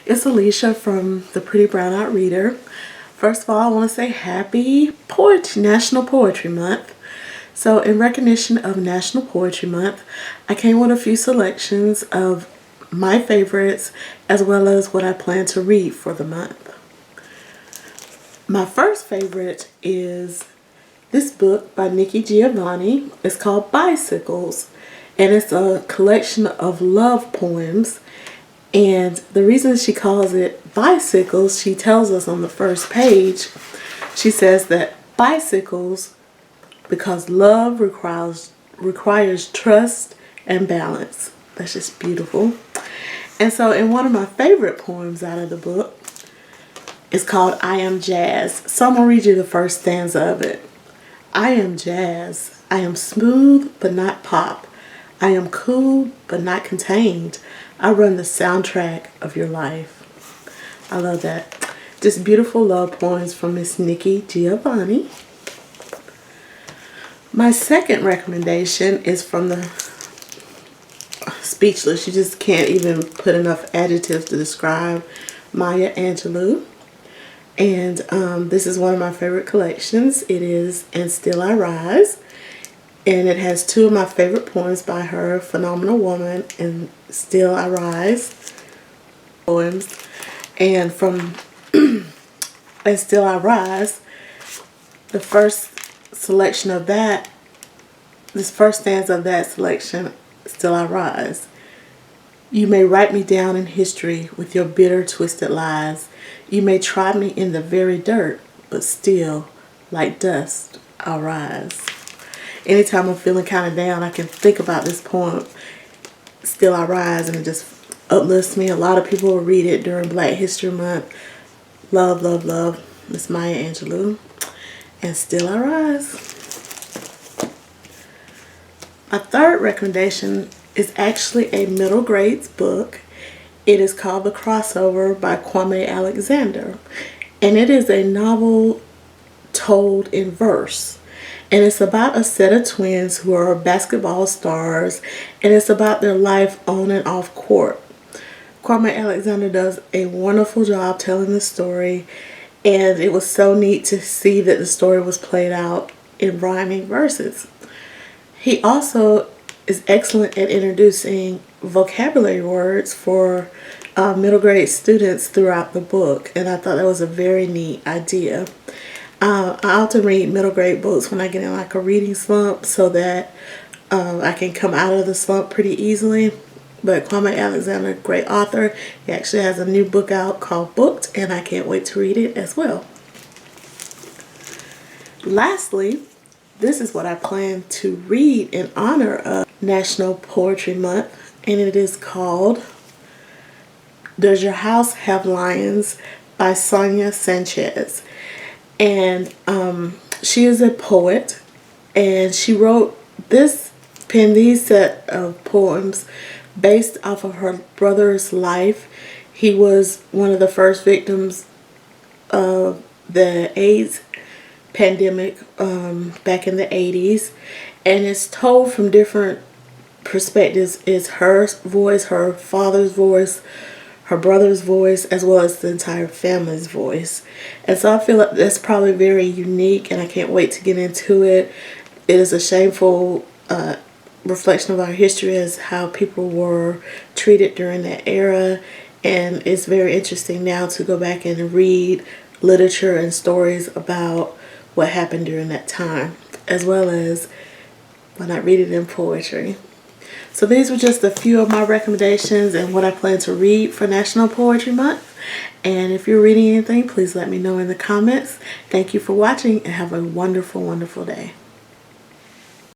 It's Alicia from the Pretty Brown Eyed Reader. First of all, I want to say happy National Poetry Month. So in recognition of National Poetry Month, I came with a few selections of my favorites as well as what I plan to read for the month. My first favorite is this book by Nikki Giovanni. It's called Bicylces, and it's a collection of love poems. And the reason she calls it bicycles, she tells us on the first page, she says that bicycles because love requires trust and balance. That's just beautiful. And so in one of my favorite poems out of the book, it's called I Am Jazz. So I'm going to read you the first stanza of it. I am jazz. I am smooth but not pop. I am cool but not contained. I run the soundtrack of your life. I love that. Just beautiful love poems from Miss Nikki Giovanni. My second recommendation is from the Speechless. You just can't even put enough adjectives to describe Maya Angelou. And this is one of my favorite collections. It is And Still I Rise. And it has two of my favorite poems by her, Phenomenal Woman and Still I Rise poems. And from And Still I Rise, the first selection of that, this first stanza of that selection, Still I Rise. You may write me down in history with your bitter, twisted lies. You may try me in the very dirt, but still, like dust, I'll rise. Anytime I'm feeling kind of down, I can think about this poem, Still I Rise, and it just uplifts me. A lot of people will read it during Black History Month. Love, love, love. Miss Maya Angelou. And Still I Rise. My third recommendation is actually a middle grades book. It is called The Crossover by Kwame Alexander. And it is a novel told in verse. And it's about a set of twins who are basketball stars. And it's about their life on and off court. Kwame Alexander does a wonderful job telling the story. And it was so neat to see that the story was played out in rhyming verses. He also is excellent at introducing vocabulary words for middle grade students throughout the book, and I thought that was a very neat idea. I often read middle grade books when I get in like a reading slump so that I can come out of the slump pretty easily. But Kwame Alexander, great author. He actually has a new book out called Booked, and I can't wait to read it as well. Lastly, this is what I plan to read in honor of National Poetry Month, and it is called Does Your House Have Lions by Sonia Sanchez. And she is a poet, and she penned these set of poems based off of her brother's life. He was one of the first victims of the AIDS pandemic back in the 80s, and it's told from different perspectives. It's her voice, her father's voice, her brother's voice, as well as the entire family's voice. And so I feel like that's probably very unique, and I can't wait to get into it. It is a shameful reflection of our history as how people were treated during that era, and it's very interesting now to go back and read literature and stories about what happened during that time, as well as when I read it in poetry. So these were just a few of my recommendations and what I plan to read for National Poetry Month. And if you're reading anything, please let me know in the comments. Thank you for watching and have a wonderful, wonderful day.